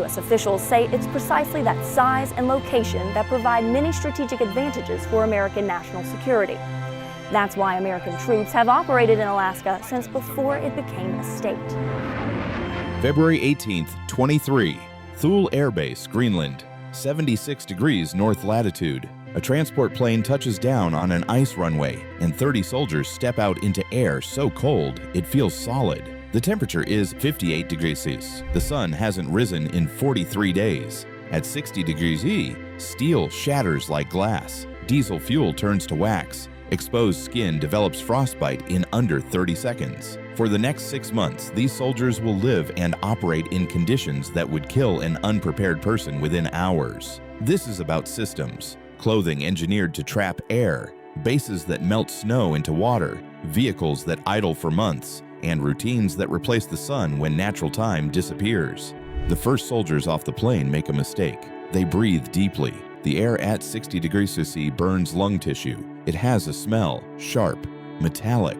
U.S. officials say it's precisely that size and location that provide many strategic advantages for American national security. That's why American troops have operated in Alaska since before it became a state. February 18, 23, Thule Air Base, Greenland, 76 degrees north latitude. A transport plane touches down on an ice runway, and 30 soldiers step out into air so cold it feels solid. The temperature is 58 degrees Celsius. The sun hasn't risen in 43 days. At 60 degrees E, steel shatters like glass. Diesel fuel turns to wax. Exposed skin develops frostbite in under 30 seconds. For the next 6 months, these soldiers will live and operate in conditions that would kill an unprepared person within hours. This is about systems, clothing engineered to trap air, bases that melt snow into water, vehicles that idle for months, and routines that replace the sun when natural time disappears. The first soldiers off the plane make a mistake. They breathe deeply. The air at 60 degrees Celsius burns lung tissue. It has a smell, sharp, metallic,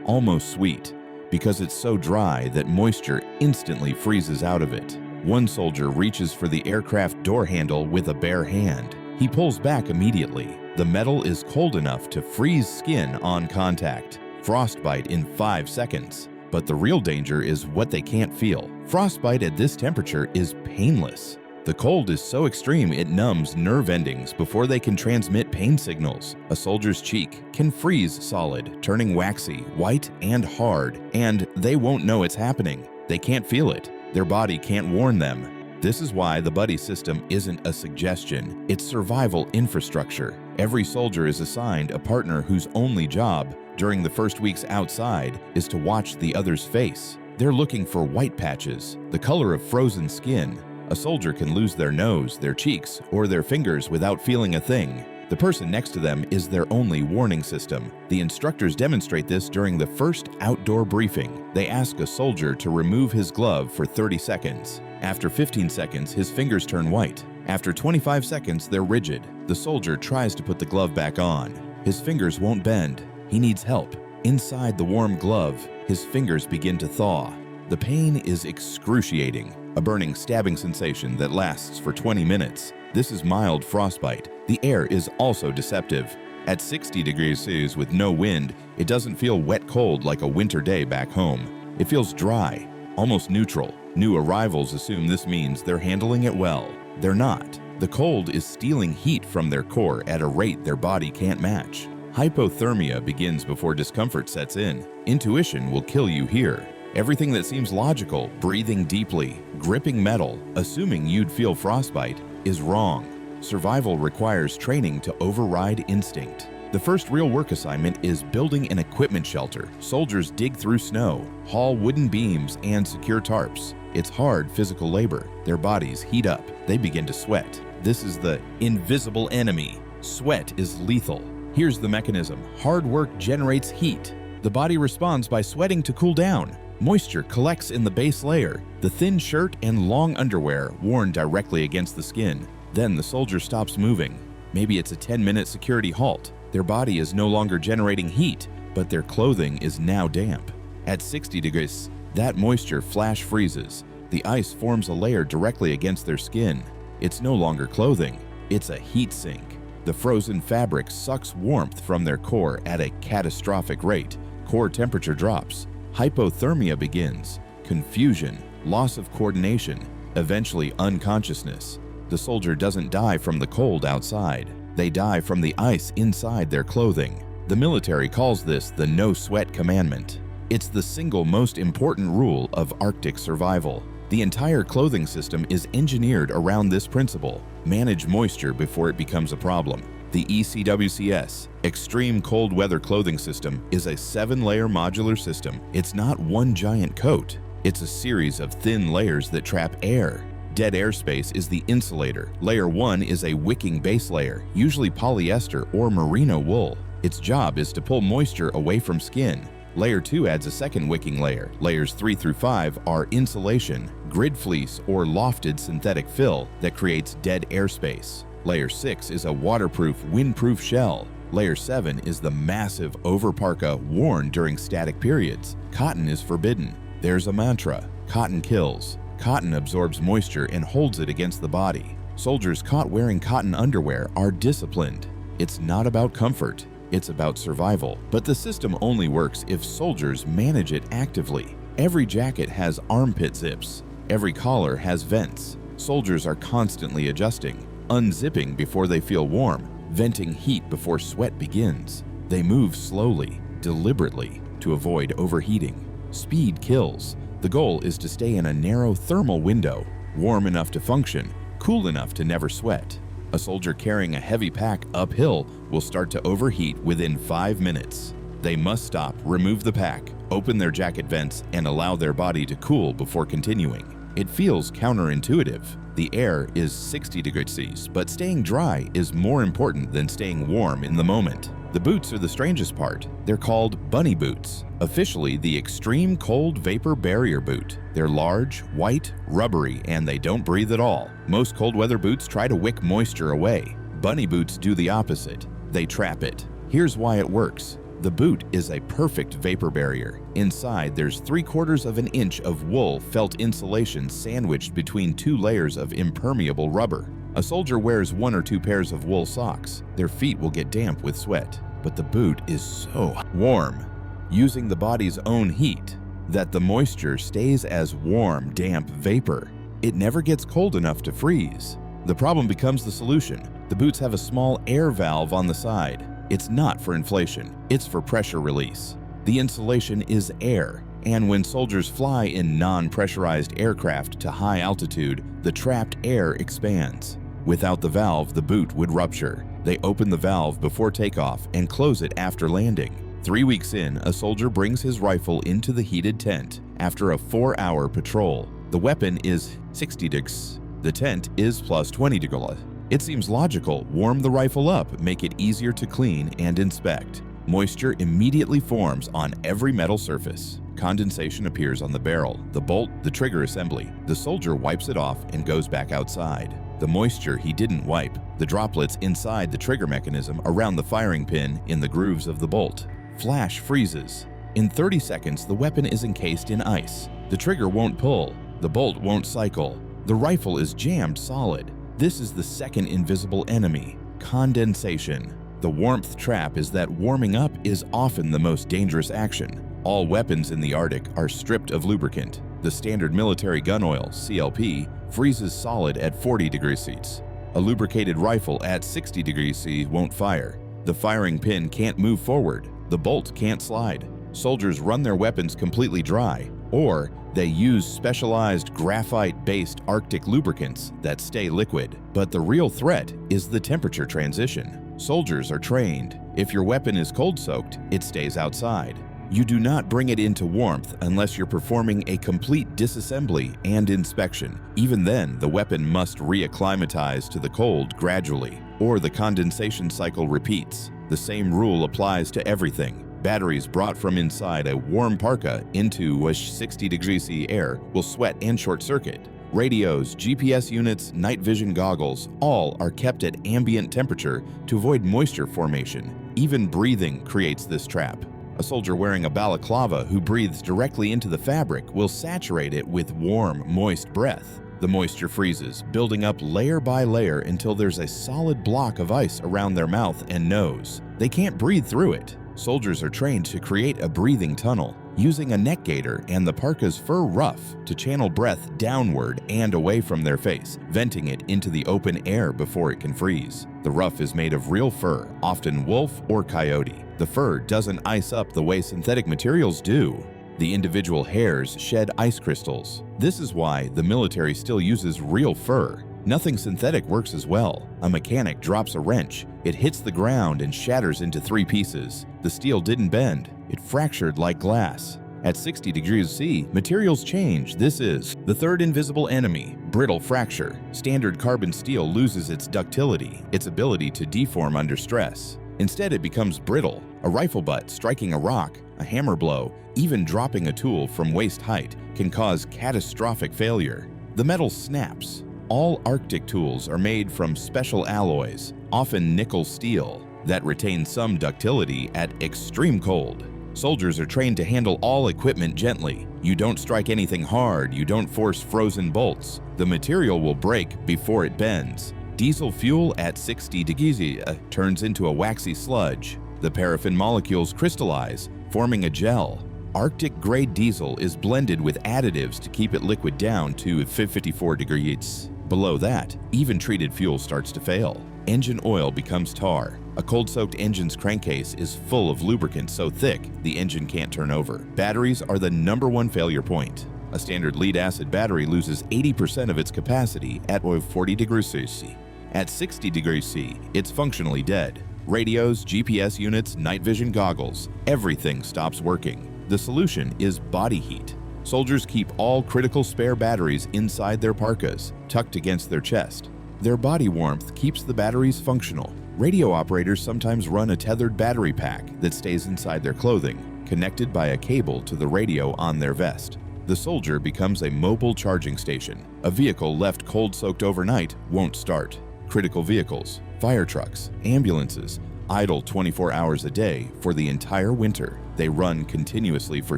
almost sweet, because it's so dry that moisture instantly freezes out of it. One soldier reaches for the aircraft door handle with a bare hand. He pulls back immediately. The metal is cold enough to freeze skin on contact. Frostbite in 5 seconds. But the real danger is what they can't feel. Frostbite at this temperature is painless. The cold is so extreme it numbs nerve endings before they can transmit pain signals. A soldier's cheek can freeze solid, turning waxy, white, and hard, and they won't know it's happening. They can't feel it. Their body can't warn them. This is why the buddy system isn't a suggestion, it's survival infrastructure. Every soldier is assigned a partner whose only job during the first weeks outside is to watch the other's face. They're looking for white patches, the color of frozen skin. A soldier can lose their nose, their cheeks, or their fingers without feeling a thing. The person next to them is their only warning system. The instructors demonstrate this during the first outdoor briefing. They ask a soldier to remove his glove for 30 seconds. After 15 seconds, his fingers turn white. After 25 seconds, they're rigid. The soldier tries to put the glove back on. His fingers won't bend. He needs help. Inside the warm glove, his fingers begin to thaw. The pain is excruciating, a burning, stabbing sensation that lasts for 20 minutes. This is mild frostbite. The air is also deceptive. At 60 degrees Celsius with no wind, it doesn't feel wet cold like a winter day back home. It feels dry, almost neutral. New arrivals assume this means they're handling it well. They're not. The cold is stealing heat from their core at a rate their body can't match. Hypothermia begins before discomfort sets in. Intuition will kill you here. Everything that seems logical, breathing deeply, gripping metal, assuming you'd feel frostbite, is wrong. Survival requires training to override instinct. The first real work assignment is building an equipment shelter. Soldiers dig through snow, haul wooden beams, and secure tarps. It's hard physical labor. Their bodies heat up. They begin to sweat. This is the invisible enemy. Sweat is lethal. Here's the mechanism. Hard work generates heat. The body responds by sweating to cool down. Moisture collects in the base layer, the thin shirt and long underwear worn directly against the skin. Then the soldier stops moving. Maybe it's a 10-minute security halt. Their body is no longer generating heat, but their clothing is now damp. At 60 degrees, that moisture flash freezes. The ice forms a layer directly against their skin. It's no longer clothing, it's a heat sink. The frozen fabric sucks warmth from their core at a catastrophic rate. Core temperature drops. Hypothermia begins. Confusion, loss of coordination, eventually unconsciousness. The soldier doesn't die from the cold outside. They die from the ice inside their clothing. The military calls this the no sweat commandment. It's the single most important rule of Arctic survival. The entire clothing system is engineered around this principle. Manage moisture before it becomes a problem. The ECWCS, Extreme Cold Weather Clothing System, is a 7-layer modular system. It's not one giant coat. It's a series of thin layers that trap air. Dead airspace is the insulator. Layer 1 is a wicking base layer, usually polyester or merino wool. Its job is to pull moisture away from skin. Layer 2 adds a second wicking layer. Layers 3 through 5 are insulation, grid fleece or lofted synthetic fill that creates dead airspace. Layer 6 is a waterproof, windproof shell. Layer 7 is the massive overparka worn during static periods. Cotton is forbidden. There's a mantra: cotton kills. Cotton absorbs moisture and holds it against the body. Soldiers caught wearing cotton underwear are disciplined. It's not about comfort, it's about survival. But the system only works if soldiers manage it actively. Every jacket has armpit zips. Every collar has vents. Soldiers are constantly adjusting, unzipping before they feel warm, venting heat before sweat begins. They move slowly, deliberately, to avoid overheating. Speed kills. The goal is to stay in a narrow thermal window, warm enough to function, cool enough to never sweat. A soldier carrying a heavy pack uphill will start to overheat within 5 minutes. They must stop, remove the pack, open their jacket vents, and allow their body to cool before continuing. It feels counterintuitive. The air is 60 degrees Celsius, but staying dry is more important than staying warm in the moment. The boots are the strangest part. They're called bunny boots, officially the extreme cold vapor barrier boot. They're large, white, rubbery, and they don't breathe at all. Most cold weather boots try to wick moisture away. Bunny boots do the opposite. They trap it. Here's why it works. The boot is a perfect vapor barrier. Inside, there's 3/4 of an inch of wool felt insulation sandwiched between 2 layers of impermeable rubber. A soldier wears 1 or 2 pairs of wool socks. Their feet will get damp with sweat, but the boot is so warm, using the body's own heat, that the moisture stays as warm, damp vapor. It never gets cold enough to freeze. The problem becomes the solution. The boots have a small air valve on the side. It's not for inflation, it's for pressure release. The insulation is air, and when soldiers fly in non-pressurized aircraft to high altitude, the trapped air expands. Without the valve, the boot would rupture. They open the valve before takeoff and close it after landing. 3 weeks in, a soldier brings his rifle into the heated tent after a 4-hour patrol. The weapon is 60 degrees. The tent is plus 20 degrees. It seems logical. Warm the rifle up, make it easier to clean and inspect. Moisture immediately forms on every metal surface. Condensation appears on the barrel, the bolt, the trigger assembly. The soldier wipes it off and goes back outside. The moisture he didn't wipe, the droplets inside the trigger mechanism around the firing pin in the grooves of the bolt. Flash freezes. In 30 seconds, the weapon is encased in ice. The trigger won't pull. The bolt won't cycle. The rifle is jammed solid. This is the second invisible enemy, condensation. The warmth trap is that warming up is often the most dangerous action. All weapons in the Arctic are stripped of lubricant. The standard military gun oil, CLP, freezes solid at 40 degrees Celsius. A lubricated rifle at 60 degrees Celsius won't fire. The firing pin can't move forward. The bolt can't slide. Soldiers run their weapons completely dry, or they use specialized graphite-based Arctic lubricants that stay liquid. But the real threat is the temperature transition. Soldiers are trained. If your weapon is cold-soaked, it stays outside. You do not bring it into warmth unless you're performing a complete disassembly and inspection. Even then, the weapon must reacclimatize to the cold gradually, or the condensation cycle repeats. The same rule applies to everything. Batteries brought from inside a warm parka into a 60 degrees C air will sweat and short circuit. Radios, GPS units, night vision goggles, all are kept at ambient temperature to avoid moisture formation. Even breathing creates this trap. A soldier wearing a balaclava who breathes directly into the fabric will saturate it with warm, moist breath. The moisture freezes, building up layer by layer until there's a solid block of ice around their mouth and nose. They can't breathe through it. Soldiers are trained to create a breathing tunnel, using a neck gaiter and the parka's fur ruff to channel breath downward and away from their face, venting it into the open air before it can freeze. The ruff is made of real fur, often wolf or coyote. The fur doesn't ice up the way synthetic materials do. The individual hairs shed ice crystals. This is why the military still uses real fur. Nothing synthetic works as well. A mechanic drops a wrench. It hits the ground and shatters into 3 pieces. The steel didn't bend. It fractured like glass. At 60 degrees C, materials change. This is the third invisible enemy, brittle fracture. Standard carbon steel loses its ductility, its ability to deform under stress. Instead, it becomes brittle. A rifle butt striking a rock, a hammer blow, even dropping a tool from waist height can cause catastrophic failure. The metal snaps. All Arctic tools are made from special alloys, often nickel steel, that retain some ductility at extreme cold. Soldiers are trained to handle all equipment gently. You don't strike anything hard, you don't force frozen bolts. The material will break before it bends. Diesel fuel at 60 degrees turns into a waxy sludge. The paraffin molecules crystallize, forming a gel. Arctic-grade diesel is blended with additives to keep it liquid down to 54 degrees. Below that, even treated fuel starts to fail. Engine oil becomes tar. A cold-soaked engine's crankcase is full of lubricant so thick the engine can't turn over. Batteries are the #1 failure point. A standard lead-acid battery loses 80% of its capacity at 40 degrees C. At 60 degrees C, it's functionally dead. Radios, GPS units, night vision goggles, everything stops working. The solution is body heat. Soldiers keep all critical spare batteries inside their parkas, tucked against their chest. Their body warmth keeps the batteries functional. Radio operators sometimes run a tethered battery pack that stays inside their clothing, connected by a cable to the radio on their vest. The soldier becomes a mobile charging station. A vehicle left cold-soaked overnight won't start. Critical vehicles, fire trucks, ambulances, idle 24 hours a day for the entire winter. They run continuously for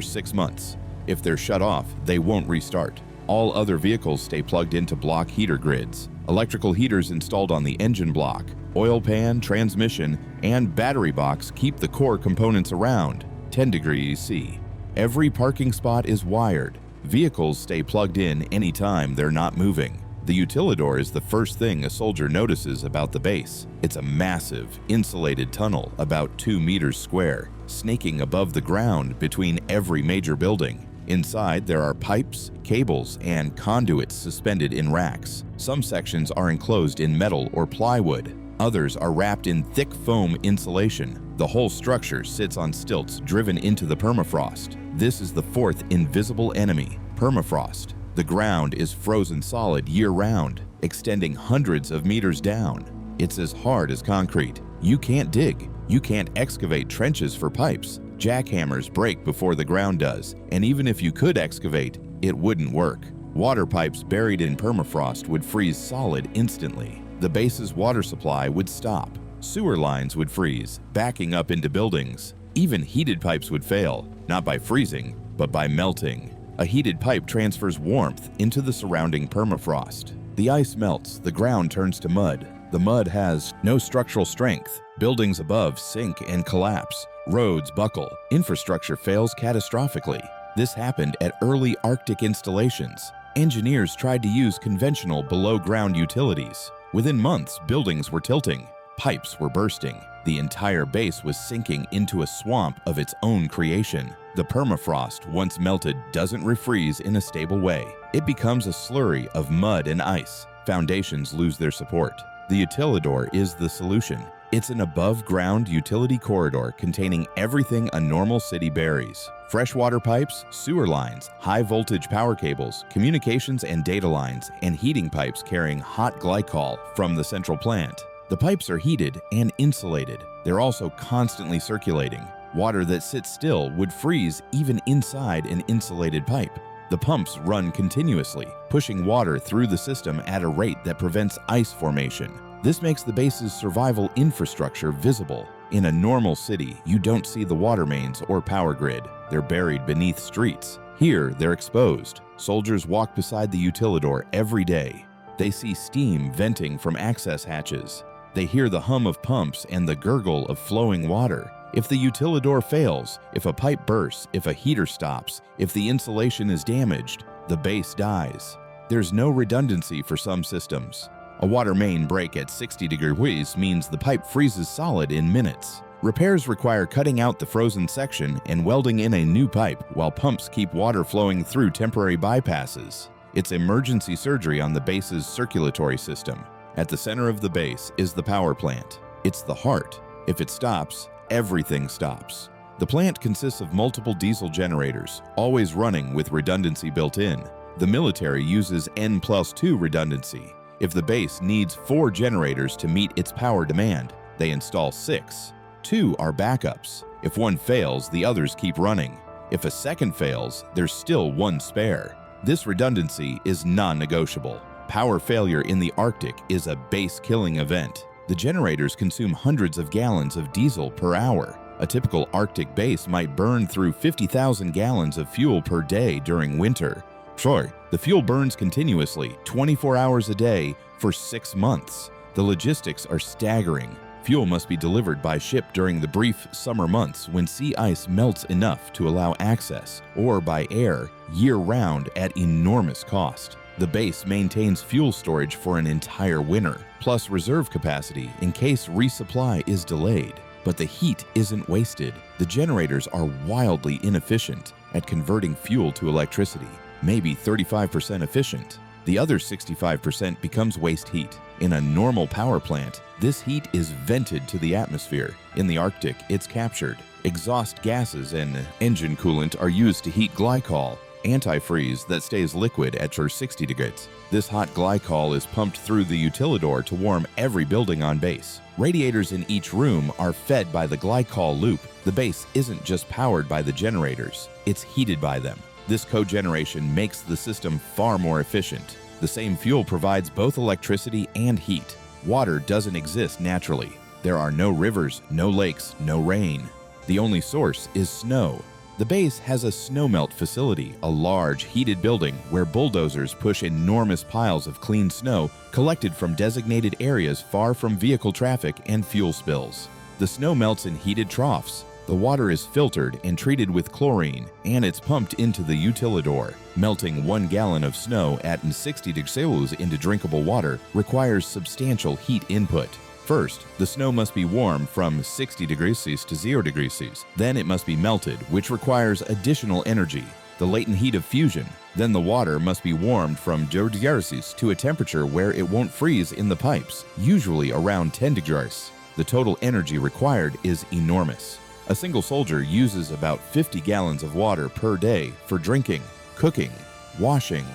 6 months. If they're shut off, they won't restart. All other vehicles stay plugged into block heater grids. Electrical heaters installed on the engine block, oil pan, transmission, and battery box keep the core components around, 10 degrees C. Every parking spot is wired. Vehicles stay plugged in anytime they're not moving. The utilidor is the first thing a soldier notices about the base. It's a massive, insulated tunnel about 2 meters square, snaking above the ground between every major building. Inside, there are pipes, cables, and conduits suspended in racks. Some sections are enclosed in metal or plywood. Others are wrapped in thick foam insulation. The whole structure sits on stilts driven into the permafrost. This is the fourth invisible enemy, permafrost. The ground is frozen solid year-round, extending hundreds of meters down. It's as hard as concrete. You can't dig. You can't excavate trenches for pipes. Jackhammers break before the ground does, and even if you could excavate, it wouldn't work. Water pipes buried in permafrost would freeze solid instantly. The base's water supply would stop. Sewer lines would freeze, backing up into buildings. Even heated pipes would fail, not by freezing, but by melting. A heated pipe transfers warmth into the surrounding permafrost. The ice melts, the ground turns to mud. The mud has no structural strength. Buildings above sink and collapse. Roads buckle. Infrastructure fails catastrophically. This happened at early Arctic installations. Engineers tried to use conventional below-ground utilities. Within months, buildings were tilting. Pipes were bursting. The entire base was sinking into a swamp of its own creation. The permafrost, once melted, doesn't refreeze in a stable way. It becomes a slurry of mud and ice. Foundations lose their support. The utilidor is the solution. It's an above-ground utility corridor containing everything a normal city buries. Freshwater pipes, sewer lines, high-voltage power cables, communications and data lines, and heating pipes carrying hot glycol from the central plant. The pipes are heated and insulated. They're also constantly circulating. Water that sits still would freeze even inside an insulated pipe. The pumps run continuously, pushing water through the system at a rate that prevents ice formation. This makes the base's survival infrastructure visible. In a normal city, you don't see the water mains or power grid. They're buried beneath streets. Here, they're exposed. Soldiers walk beside the utilidor every day. They see steam venting from access hatches. They hear the hum of pumps and the gurgle of flowing water. If the utilidor fails, if a pipe bursts, if a heater stops, if the insulation is damaged, the base dies. There's no redundancy for some systems. A water main break at 60 degrees means the pipe freezes solid in minutes. Repairs require cutting out the frozen section and welding in a new pipe while pumps keep water flowing through temporary bypasses. It's emergency surgery on the base's circulatory system. At the center of the base is the power plant. It's the heart. If it stops, everything stops. The plant consists of multiple diesel generators, always running with redundancy built in. The military uses N+2 redundancy. If the base needs 4 generators to meet its power demand, they install 6. 2 are backups. If one fails, the others keep running. If a second fails, there's still 1 spare. This redundancy is non-negotiable. Power failure in the Arctic is a base-killing event. The generators consume hundreds of gallons of diesel per hour. A typical Arctic base might burn through 50,000 gallons of fuel per day during winter. Sure, the fuel burns continuously, 24 hours a day, for 6 months. The logistics are staggering. Fuel must be delivered by ship during the brief summer months when sea ice melts enough to allow access, or by air, year-round at enormous cost. The base maintains fuel storage for an entire winter, plus reserve capacity in case resupply is delayed. But the heat isn't wasted. The generators are wildly inefficient at converting fuel to electricity, maybe 35% efficient. The other 65% becomes waste heat. In a normal power plant, this heat is vented to the atmosphere. In the Arctic, it's captured. Exhaust gases and engine coolant are used to heat glycol, antifreeze that stays liquid at 60 degrees. This hot glycol is pumped through the utilidor to warm every building on base. Radiators in each room are fed by the glycol loop. The base isn't just powered by the generators, it's heated by them. This cogeneration makes the system far more efficient. The same fuel provides both electricity and heat. Water doesn't exist naturally. There are no rivers, no lakes, no rain. The only source is snow. The base has a snowmelt facility, a large, heated building where bulldozers push enormous piles of clean snow collected from designated areas far from vehicle traffic and fuel spills. The snow melts in heated troughs. The water is filtered and treated with chlorine, and it's pumped into the utilidor. Melting 1 gallon of snow at 60 degrees Celsius into drinkable water requires substantial heat input. First, the snow must be warmed from 60 degrees Celsius to 0 degrees Celsius. Then it must be melted, which requires additional energy, the latent heat of fusion. Then the water must be warmed from 0 degrees Celsius to a temperature where it won't freeze in the pipes, usually around 10 degrees. The total energy required is enormous. A single soldier uses about 50 gallons of water per day for drinking, cooking, washing,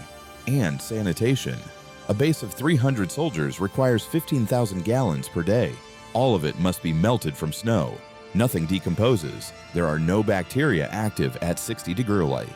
and sanitation. A base of 300 soldiers requires 15,000 gallons per day. All of it must be melted from snow. Nothing decomposes. There are no bacteria active at 60 degrees.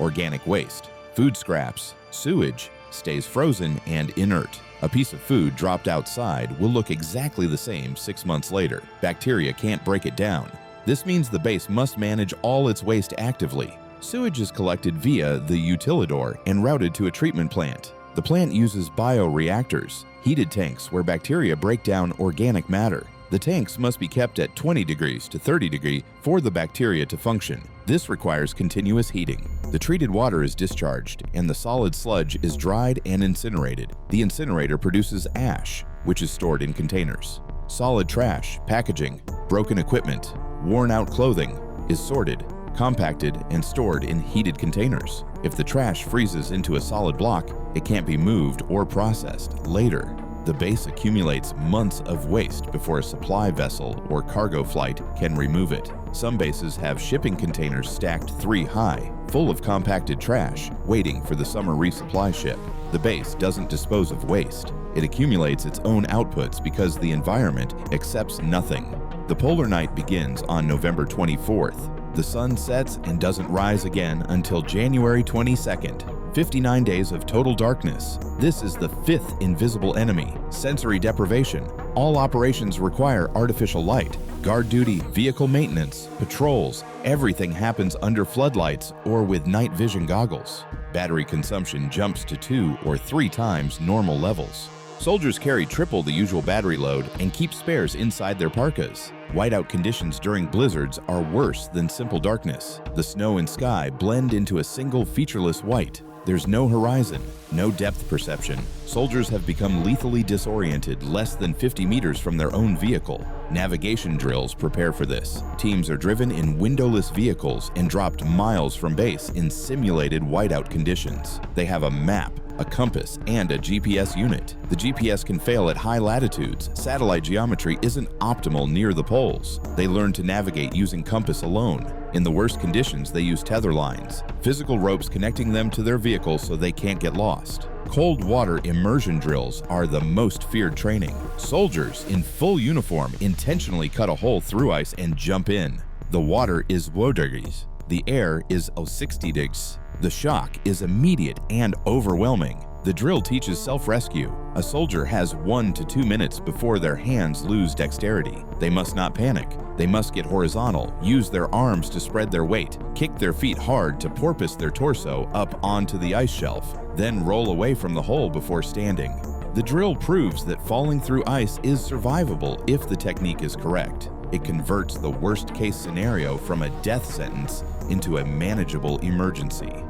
Organic waste, food scraps, sewage stays frozen and inert. A piece of food dropped outside will look exactly the same 6 months later. Bacteria can't break it down. This means the base must manage all its waste actively. Sewage is collected via the utilidor and routed to a treatment plant. The plant uses bioreactors, heated tanks where bacteria break down organic matter. The tanks must be kept at 20 degrees to 30 degrees for the bacteria to function. This requires continuous heating. The treated water is discharged, and the solid sludge is dried and incinerated. The incinerator produces ash, which is stored in containers. Solid trash, packaging, broken equipment, worn-out clothing is sorted, compacted, and stored in heated containers. If the trash freezes into a solid block, it can't be moved or processed later. The base accumulates months of waste before a supply vessel or cargo flight can remove it. Some bases have shipping containers stacked 3 high, full of compacted trash, waiting for the summer resupply ship. The base doesn't dispose of waste. It accumulates its own outputs because the environment accepts nothing. The polar night begins on November 24th. The sun sets and doesn't rise again until January 22nd. 59 days of total darkness. This is the 5th invisible enemy, sensory deprivation. All operations require artificial light. Guard duty, vehicle maintenance, patrols, everything happens under floodlights or with night vision goggles. Battery consumption jumps to 2 or 3 times normal levels. Soldiers carry triple the usual battery load and keep spares inside their parkas. Whiteout conditions during blizzards are worse than simple darkness. The snow and sky blend into a single featureless white. There's no horizon, no depth perception. Soldiers have become lethally disoriented less than 50 meters from their own vehicle. Navigation drills prepare for this. Teams are driven in windowless vehicles and dropped miles from base in simulated whiteout conditions. They have a map, a compass, and a GPS unit. The GPS can fail at high latitudes. Satellite geometry isn't optimal near the poles. They learn to navigate using compass alone. In the worst conditions, they use tether lines, physical ropes connecting them to their vehicles so they can't get lost. Cold water immersion drills are the most feared training. Soldiers in full uniform intentionally cut a hole through ice and jump in. The water is 0 degrees. The air is 60 degrees. The shock is immediate and overwhelming. The drill teaches self-rescue. A soldier has 1 to 2 minutes before their hands lose dexterity. They must not panic. They must get horizontal, use their arms to spread their weight, kick their feet hard to porpoise their torso up onto the ice shelf, then roll away from the hole before standing. The drill proves that falling through ice is survivable if the technique is correct. It converts the worst-case scenario from a death sentence into a manageable emergency.